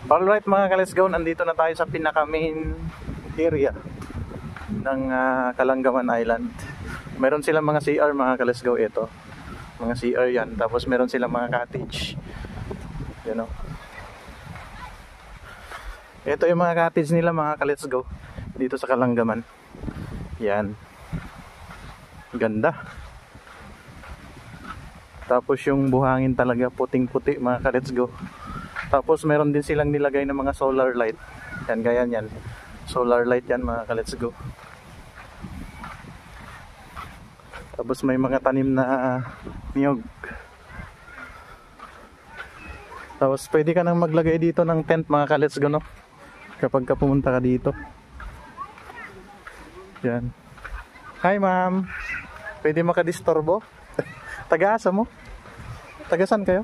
Alright mga ka-let's go, nandito na tayo sa pinaka main area ng Kalangaman Island. Meron silang mga CR mga ka-let's go, ito. Mga CR yan, tapos meron silang mga cottage. You know. Ito yung mga cottage nila mga ka-let's go, dito sa Kalangaman. Yan. Ganda. Tapos yung buhangin talaga puting-puti mga ka-let's go. Tapos meron din silang nilagay ng mga solar light. Yan, ganyan yan. Solar light yan mga ka-let's go. Tapos may mga tanim na niyog. Tapos pwede ka nang maglagay dito ng tent mga ka-let's go, no? Kapag ka pumunta ka dito. Yan. Hi ma'am. Pwede makadisturbo? Taga-asa mo? Taga-san kayo?